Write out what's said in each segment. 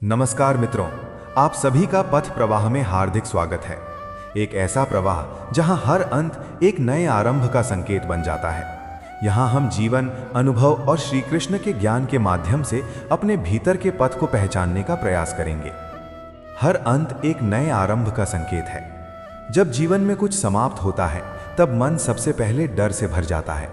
नमस्कार मित्रों, आप सभी का पथ प्रवाह में हार्दिक स्वागत है। एक ऐसा प्रवाह जहां हर अंत एक नए आरंभ का संकेत बन जाता है। यहां हम जीवन, अनुभव और श्री कृष्ण के ज्ञान के माध्यम से अपने भीतर के पथ को पहचानने का प्रयास करेंगे। हर अंत एक नए आरंभ का संकेत है। जब जीवन में कुछ समाप्त होता है तब मन सबसे पहले डर से भर जाता है।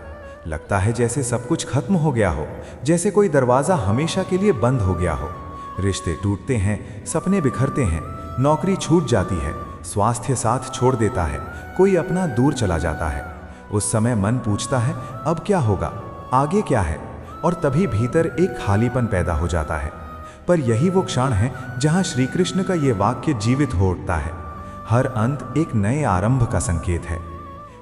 लगता है जैसे सब कुछ खत्म हो गया हो, जैसे कोई दरवाजा हमेशा के लिए बंद हो गया हो। रिश्ते टूटते हैं, सपने बिखरते हैं, नौकरी छूट जाती है, स्वास्थ्य साथ छोड़ देता है, कोई अपना दूर चला जाता है। उस समय मन पूछता है अब क्या होगा, आगे क्या है, और तभी भीतर एक खालीपन पैदा हो जाता है। पर यही वो क्षण है जहां श्री कृष्ण का ये वाक्य जीवित हो उठता है। हर अंत एक नए आरंभ का संकेत है।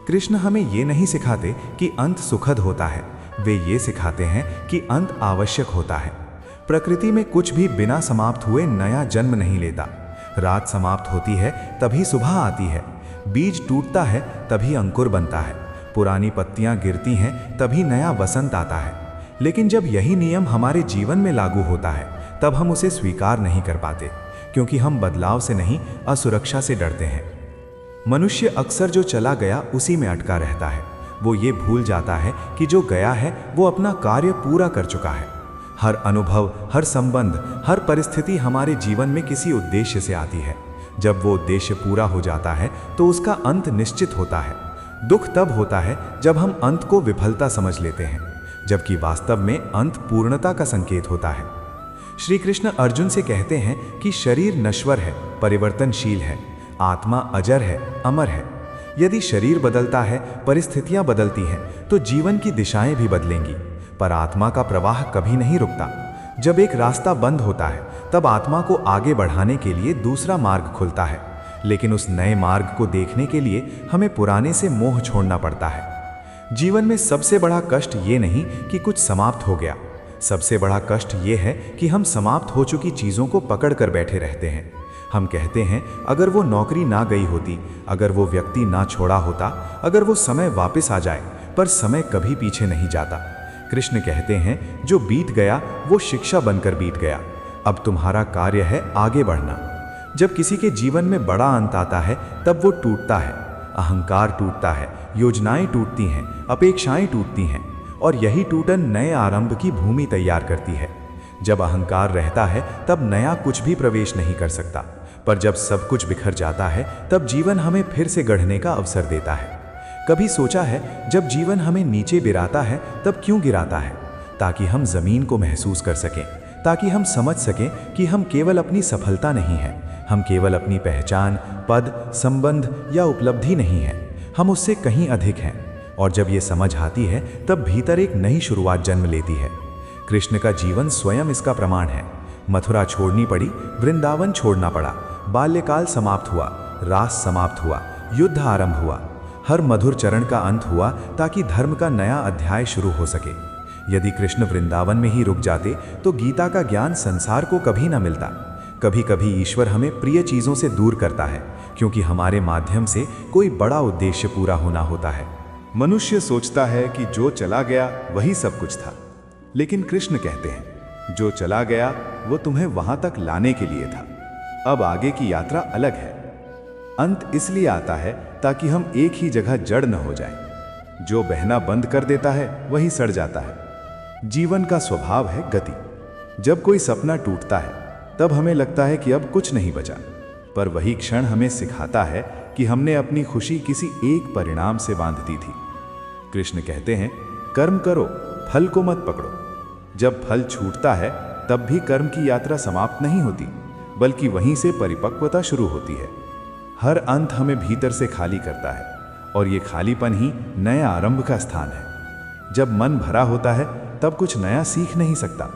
कृष्ण हमें ये नहीं सिखाते कि अंत सुखद होता है, वे ये सिखाते हैं कि अंत आवश्यक होता है। प्रकृति में कुछ भी बिना समाप्त हुए नया जन्म नहीं लेता। रात समाप्त होती है तभी सुबह आती है, बीज टूटता है तभी अंकुर बनता है, पुरानी पत्तियां गिरती हैं तभी नया वसंत आता है। लेकिन जब यही नियम हमारे जीवन में लागू होता है तब हम उसे स्वीकार नहीं कर पाते, क्योंकि हम बदलाव से नहीं, असुरक्षा से डरते हैं। मनुष्य अक्सर जो चला गया उसी में अटका रहता है। वो ये भूल जाता है कि जो गया है वो अपना कार्य पूरा कर चुका है। हर अनुभव, हर संबंध, हर परिस्थिति हमारे जीवन में किसी उद्देश्य से आती है। जब वो उद्देश्य पूरा हो जाता है तो उसका अंत निश्चित होता है। दुख तब होता है जब हम अंत को विफलता समझ लेते हैं, जबकि वास्तव में अंत पूर्णता का संकेत होता है। श्री कृष्ण अर्जुन से कहते हैं कि शरीर नश्वर है, परिवर्तनशील है, आत्मा अजर है, अमर है। यदि शरीर बदलता है, परिस्थितियां बदलती हैं, तो जीवन की दिशाएं भी बदलेंगी, पर आत्मा का प्रवाह कभी नहीं रुकता। जब एक रास्ता बंद होता है तब आत्मा को आगे बढ़ाने के लिए दूसरा मार्ग खुलता है, लेकिन उस नए मार्ग को देखने के लिए हमें पुराने से मोह छोड़ना पड़ता है। जीवन में सबसे बड़ा कष्ट ये नहीं कि कुछ समाप्त हो गया, सबसे बड़ा कष्ट ये है कि हम समाप्त हो चुकी चीज़ों को पकड़ कर बैठे रहते हैं। हम कहते हैं अगर वो नौकरी ना गई होती, अगर वो व्यक्ति ना छोड़ा होता, अगर वो समय वापस आ जाए, पर समय कभी पीछे नहीं जाता। कृष्ण कहते हैं जो बीत गया वो शिक्षा बनकर बीत गया, अब तुम्हारा कार्य है आगे बढ़ना। जब किसी के जीवन में बड़ा अंत आता है तब वो टूटता है, अहंकार टूटता है, योजनाएं टूटती हैं, अपेक्षाएं टूटती हैं, और यही टूटन नए आरंभ की भूमि तैयार करती है। जब अहंकार रहता है तब नया कुछ भी प्रवेश नहीं कर सकता, पर जब सब कुछ बिखर जाता है तब जीवन हमें फिर से गढ़ने का अवसर देता है। कभी सोचा है जब जीवन हमें नीचे गिराता है तब क्यों गिराता है? ताकि हम जमीन को महसूस कर सकें, ताकि हम समझ सकें कि हम केवल अपनी सफलता नहीं हैं, हम केवल अपनी पहचान, पद, संबंध या उपलब्धि नहीं हैं, हम उससे कहीं अधिक हैं। और जब ये समझ आती है तब भीतर एक नई शुरुआत जन्म लेती है। कृष्ण का जीवन स्वयं इसका प्रमाण है। मथुरा छोड़नी पड़ी, वृंदावन छोड़ना पड़ा, बाल्यकाल समाप्त हुआ, रास समाप्त हुआ, युद्ध आरंभ हुआ। हर मधुर चरण का अंत हुआ ताकि धर्म का नया अध्याय शुरू हो सके। यदि कृष्ण वृंदावन में ही रुक जाते तो गीता का ज्ञान संसार को कभी ना मिलता। कभी कभी ईश्वर हमें प्रिय चीज़ों से दूर करता है, क्योंकि हमारे माध्यम से कोई बड़ा उद्देश्य पूरा होना होता है। मनुष्य सोचता है कि जो चला गया वही सब कुछ था, लेकिन कृष्ण कहते हैं जो चला गया वो तुम्हें वहां तक लाने के लिए था, अब आगे की यात्रा अलग है। अंत इसलिए आता है ताकि हम एक ही जगह जड़ न हो जाएं। जो बहना बंद कर देता है वही सड़ जाता है। जीवन का स्वभाव है गति। जब कोई सपना टूटता है तब हमें लगता है कि अब कुछ नहीं बचा, पर वही क्षण हमें सिखाता है कि हमने अपनी खुशी किसी एक परिणाम से बांध दी थी। कृष्ण कहते हैं कर्म करो, फल को मत पकड़ो। जब फल छूटता है तब भी कर्म की यात्रा समाप्त नहीं होती, बल्कि वहीं से परिपक्वता शुरू होती है। हर अंत हमें भीतर से खाली करता है, और ये खालीपन ही नए आरंभ का स्थान है। जब मन भरा होता है तब कुछ नया सीख नहीं सकता।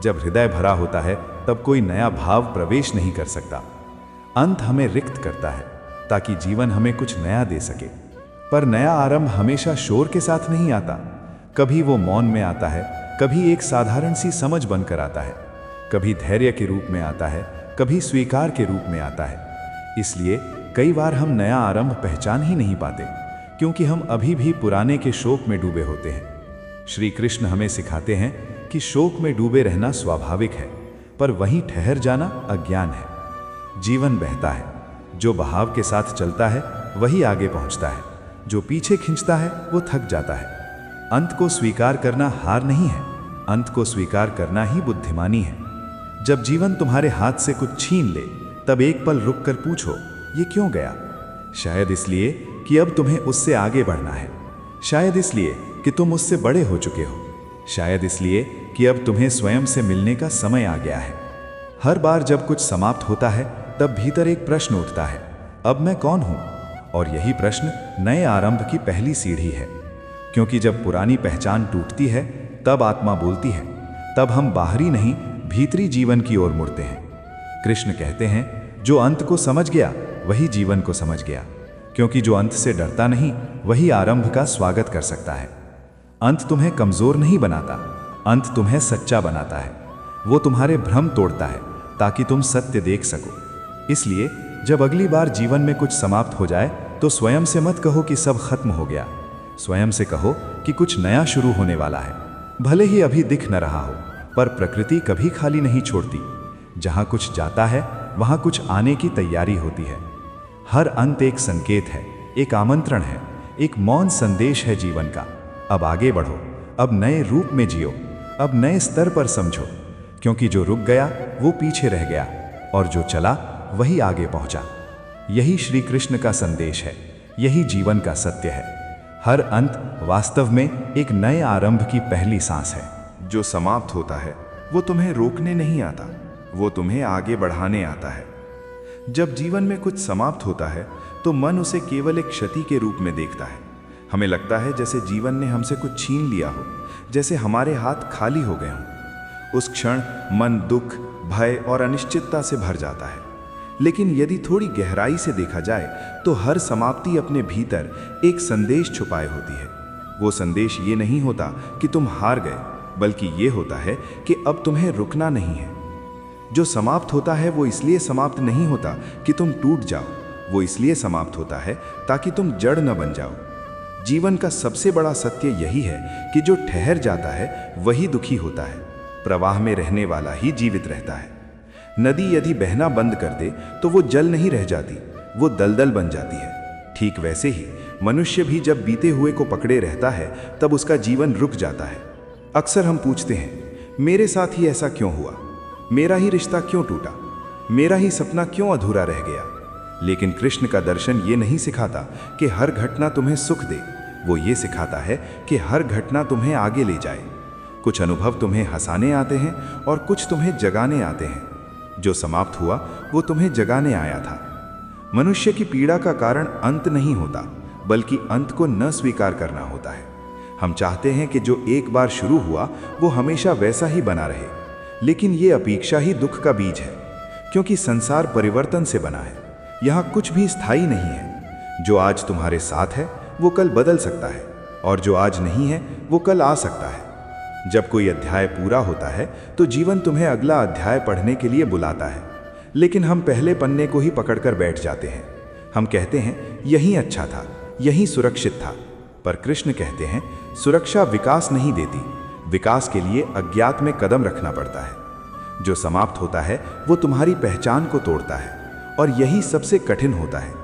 जब हृदय भरा होता है तब कोई नया भाव प्रवेश नहीं कर सकता। अंत हमें रिक्त करता है ताकि जीवन हमें कुछ नया दे सके। पर नया आरंभ हमेशा शोर के साथ नहीं आता। कभी वो मौन में आता है, कभी एक साधारण सी समझ बनकर आता है, कभी धैर्य के रूप में आता है, कभी स्वीकार के रूप में आता है। इसलिए कई बार हम नया आरंभ पहचान ही नहीं पाते, क्योंकि हम अभी भी पुराने के शोक में डूबे होते हैं। श्री कृष्ण हमें सिखाते हैं कि शोक में डूबे रहना स्वाभाविक है, पर वहीं ठहर जाना अज्ञान है। जीवन बहता है, जो बहाव के साथ चलता है वही आगे पहुंचता है, जो पीछे खींचता है वो थक जाता है। अंत को स्वीकार करना हार नहीं है, अंत को स्वीकार करना ही बुद्धिमानी है। जब जीवन तुम्हारे हाथ से कुछ छीन ले, तब एक पल रुक कर पूछो, ये क्यों गया? शायद इसलिए कि अब तुम्हें उससे आगे बढ़ना है, शायद इसलिए कि तुम उससे बड़े हो चुके हो, शायद इसलिए कि अब तुम्हें स्वयं से मिलने का समय आ गया है। हर बार जब कुछ समाप्त होता है, तब भीतर एक प्रश्न उठता है, अब मैं कौन हूं? और यही प्रश्न नए आरंभ की पहली सीढ़ी है। क्योंकि जब पुरानी पहचान टूटती है, तब आत्मा बोलती है, तब हम बाहरी नहीं भीतरी जीवन की ओर मुड़ते हैं। कृष्ण कहते हैं, जो अंत को समझ गया वही जीवन को समझ गया, क्योंकि जो अंत से डरता नहीं वही आरंभ का स्वागत कर सकता है। अंत तुम्हें कमजोर नहीं बनाता, अंत तुम्हें सच्चा बनाता है। वो तुम्हारे भ्रम तोड़ता है ताकि तुम सत्य देख सको। इसलिए जब अगली बार जीवन में कुछ समाप्त हो जाए, तो स्वयं से मत कहो कि सब खत्म हो गया, स्वयं से कहो कि कुछ नया शुरू होने वाला है। भले ही अभी दिख न रहा हो, पर प्रकृति कभी खाली नहीं छोड़ती। जहां कुछ जाता है वहां कुछ आने की तैयारी होती है। हर अंत एक संकेत है, एक आमंत्रण है, एक मौन संदेश है जीवन का। अब आगे बढ़ो, अब नए रूप में जियो, अब नए स्तर पर समझो, क्योंकि जो रुक गया वो पीछे रह गया और जो चला वही आगे पहुंचा। यही श्री कृष्ण का संदेश है, यही जीवन का सत्य है। हर अंत वास्तव में एक नए आरंभ की पहली सांस है। जो समाप्त होता है वो तुम्हें रोकने नहीं आता, वो तुम्हें आगे बढ़ाने आता है। जब जीवन में कुछ समाप्त होता है तो मन उसे केवल एक क्षति के रूप में देखता है। हमें लगता है जैसे जीवन ने हमसे कुछ छीन लिया हो, जैसे हमारे हाथ खाली हो गए हों। उस क्षण मन दुख, भय और अनिश्चितता से भर जाता है। लेकिन यदि थोड़ी गहराई से देखा जाए तो हर समाप्ति अपने भीतर एक संदेश छुपाए होती है। वो संदेश ये नहीं होता कि तुम हार गए, बल्कि ये होता है कि अब तुम्हें रुकना नहीं है। जो समाप्त होता है वो इसलिए समाप्त नहीं होता कि तुम टूट जाओ, वो इसलिए समाप्त होता है ताकि तुम जड़ न बन जाओ। जीवन का सबसे बड़ा सत्य यही है कि जो ठहर जाता है वही दुखी होता है, प्रवाह में रहने वाला ही जीवित रहता है। नदी यदि बहना बंद कर दे तो वो जल नहीं रह जाती, वो दलदल बन जाती है। ठीक वैसे ही मनुष्य भी जब बीते हुए को पकड़े रहता है तब उसका जीवन रुक जाता है। अक्सर हम पूछते हैं, मेरे साथ ही ऐसा क्यों हुआ, मेरा ही रिश्ता क्यों टूटा, मेरा ही सपना क्यों अधूरा रह गया। लेकिन कृष्ण का दर्शन ये नहीं सिखाता कि हर घटना तुम्हें सुख दे, वो ये सिखाता है कि हर घटना तुम्हें आगे ले जाए। कुछ अनुभव तुम्हें हंसाने आते हैं और कुछ तुम्हें जगाने आते हैं। जो समाप्त हुआ वो तुम्हें जगाने आया था। मनुष्य की पीड़ा का कारण अंत नहीं होता, बल्कि अंत को न स्वीकार करना होता है। हम चाहते हैं कि जो एक बार शुरू हुआ वो हमेशा वैसा ही बना रहे, लेकिन ये अपेक्षा ही दुख का बीज है, क्योंकि संसार परिवर्तन से बना है। यहाँ कुछ भी स्थायी नहीं है। जो आज तुम्हारे साथ है वो कल बदल सकता है, और जो आज नहीं है वो कल आ सकता है। जब कोई अध्याय पूरा होता है तो जीवन तुम्हें अगला अध्याय पढ़ने के लिए बुलाता है, लेकिन हम पहले पन्ने को ही पकड़कर बैठ जाते हैं। हम कहते हैं यही अच्छा था, यही सुरक्षित था। पर कृष्ण कहते हैं सुरक्षा विकास नहीं देती, विकास के लिए अज्ञात में कदम रखना पड़ता है। जो समाप्त होता है वो तुम्हारी पहचान को तोड़ता है, और यही सबसे कठिन होता है,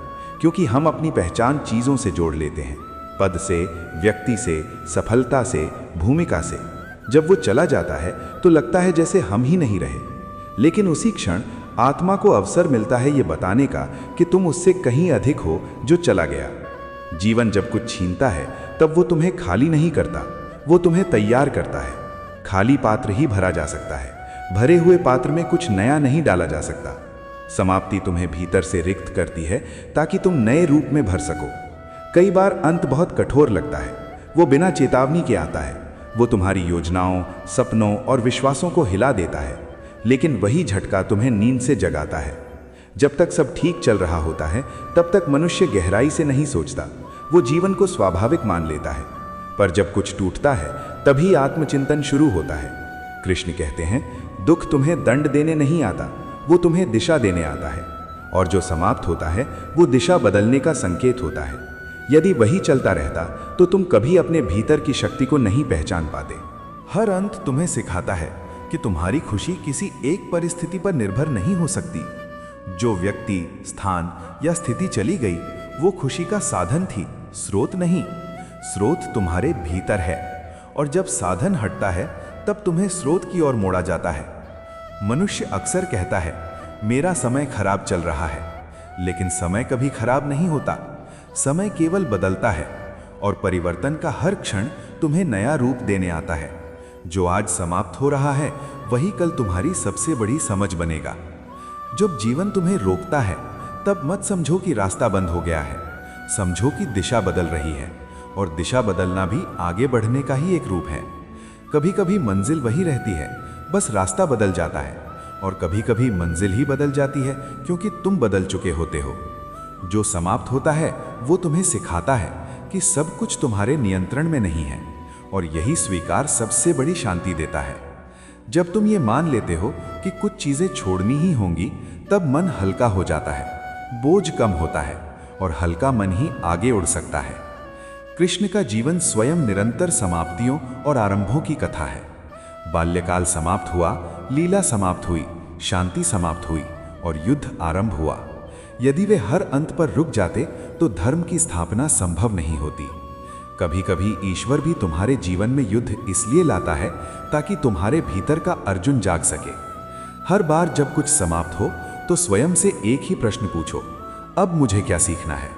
क्योंकि हम अपनी पहचान चीज़ों से जोड़ लेते हैं, पद से, व्यक्ति से, सफलता से, भूमिका से। जब वो चला जाता है तो लगता है जैसे हम ही नहीं रहे, लेकिन उसी क्षण आत्मा को अवसर मिलता है ये बताने का कि तुम उससे कहीं अधिक हो जो चला गया। जीवन जब कुछ छीनता है तब वो तुम्हें खाली नहीं करता, वो तुम्हें तैयार करता है। खाली पात्र ही भरा जा सकता है, भरे हुए पात्र में कुछ नया नहीं डाला जा सकता। समाप्ति तुम्हें भीतर से रिक्त करती है ताकि तुम नए रूप में भर सको। कई बार अंत बहुत कठोर लगता है, वो बिना चेतावनी के आता है। वो तुम्हारी योजनाओं, सपनों और विश्वासों को हिला देता है, लेकिन वही झटका तुम्हें नींद से जगाता है। जब तक सब ठीक चल रहा होता है तब तक मनुष्य गहराई से नहीं सोचता, वो जीवन को स्वाभाविक मान लेता है। पर जब कुछ टूटता है तभी आत्मचिंतन शुरू होता है। कृष्ण कहते हैं दुख तुम्हें दंड देने नहीं आता, वो तुम्हें दिशा देने आता है। और जो समाप्त होता है वो दिशा बदलने का संकेत होता है। यदि वही चलता रहता तो तुम कभी अपने भीतर की शक्ति को नहीं पहचान पाते। हर अंत तुम्हें सिखाता है कि तुम्हारी खुशी किसी एक परिस्थिति पर निर्भर नहीं हो सकती। जो व्यक्ति, स्थान या स्थिति चली गई, वो खुशी का साधन थी, स्रोत नहीं। स्रोत तुम्हारे भीतर है, और जब साधन हटता है तब तुम्हें स्रोत की ओर मोड़ा जाता है। मनुष्य अक्सर कहता है, मेरा समय खराब चल रहा है, लेकिन समय कभी खराब नहीं होता। समय केवल बदलता है, और परिवर्तन का हर क्षण तुम्हें नया रूप देने आता है। जो आज समाप्त हो रहा है, वही कल तुम्हारी सबसे बड़ी समझ बनेगा। जब जीवन तुम्हें रोकता है, तब मत समझो कि रास्ता बंद हो गया है, समझो कि दिशा बदल रही है, और दिशा बदलना भी आगे बढ़ने का ही एक रूप है। कभी कभी मंजिल वही रहती है, बस रास्ता बदल जाता है, और कभी कभी मंजिल ही बदल जाती है, क्योंकि तुम बदल चुके होते हो। जो समाप्त होता है वो तुम्हें सिखाता है कि सब कुछ तुम्हारे नियंत्रण में नहीं है, और यही स्वीकार सबसे बड़ी शांति देता है। जब तुम ये मान लेते हो कि कुछ चीजें छोड़नी ही होंगी, तब मन हल्का हो जाता है, बोझ कम होता है, और हल्का मन ही आगे उड़ सकता है। कृष्ण का जीवन स्वयं निरंतर समाप्तियों और आरंभों की कथा है। बाल्यकाल समाप्त हुआ, लीला समाप्त हुई, शांति समाप्त हुई, और युद्ध आरंभ हुआ। यदि वे हर अंत पर रुक जाते तो धर्म की स्थापना संभव नहीं होती। कभी कभी ईश्वर भी तुम्हारे जीवन में युद्ध इसलिए लाता है ताकि तुम्हारे भीतर का अर्जुन जाग सके। हर बार जब कुछ समाप्त हो तो स्वयं से एक ही प्रश्न पूछो, अब मुझे क्या सीखना है?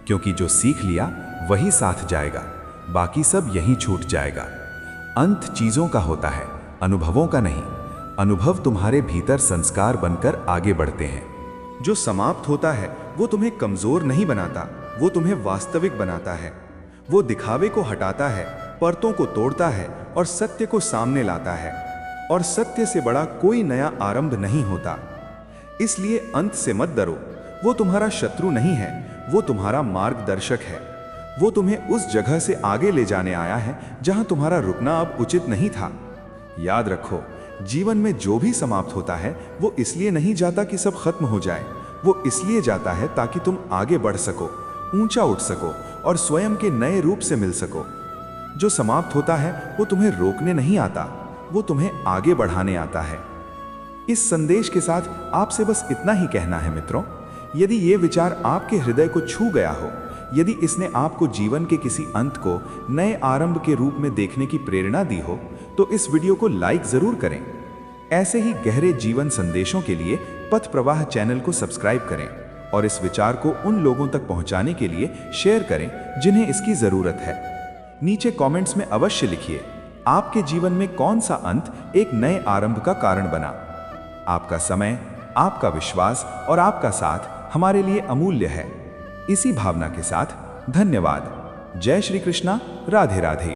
क्योंकि जो सीख लिया वही साथ जाएगा, बाकी सब यहीं छूट जाएगा। अंत चीजों का होता है, अनुभवों का नहीं। अनुभव तुम्हारे भीतर संस्कार बनकर आगे बढ़ते हैं। जो समाप्त होता है वो तुम्हें कमजोर नहीं बनाता, वो तुम्हें वास्तविक बनाता है। वो दिखावे को हटाता है, परतों को तोड़ता है, और सत्य को सामने लाता है। और सत्य से बड़ा कोई नया आरंभ नहीं होता। इसलिए अंत से मत डरो। वो तुम्हारा शत्रु नहीं है, वो तुम्हारा मार्गदर्शक है। वो तुम्हें उस जगह से आगे ले जाने आया है जहां तुम्हारा रुकना अब उचित नहीं था। याद रखो, जीवन में जो भी समाप्त होता है वो इसलिए नहीं जाता कि सब खत्म हो जाए, वो इसलिए जाता है ताकि तुम आगे बढ़ सको, ऊंचा उठ सको, और स्वयं के नए रूप से मिल सको। जो समाप्त होता है वो तुम्हें रोकने नहीं आता, वो तुम्हें आगे बढ़ाने आता है। इस संदेश के साथ आपसे बस इतना ही कहना है मित्रों, यदि ये विचार आपके हृदय को छू गया हो, यदि इसने आपको जीवन के किसी अंत को नए आरंभ के रूप में देखने की प्रेरणा दी हो, तो इस वीडियो को लाइक जरूर करें। ऐसे ही गहरे जीवन संदेशों के लिए पथ प्रवाह चैनल को सब्सक्राइब करें, और इस विचार को उन लोगों तक पहुंचाने के लिए शेयर करें जिन्हें इसकी जरूरत है। नीचे कमेंट्स में अवश्य लिखिए, आपके जीवन में कौन सा अंत एक नए आरंभ का कारण बना। आपका समय, आपका विश्वास और आपका साथ हमारे लिए अमूल्य है। इसी भावना के साथ धन्यवाद। जय श्री कृष्णा, राधे राधे।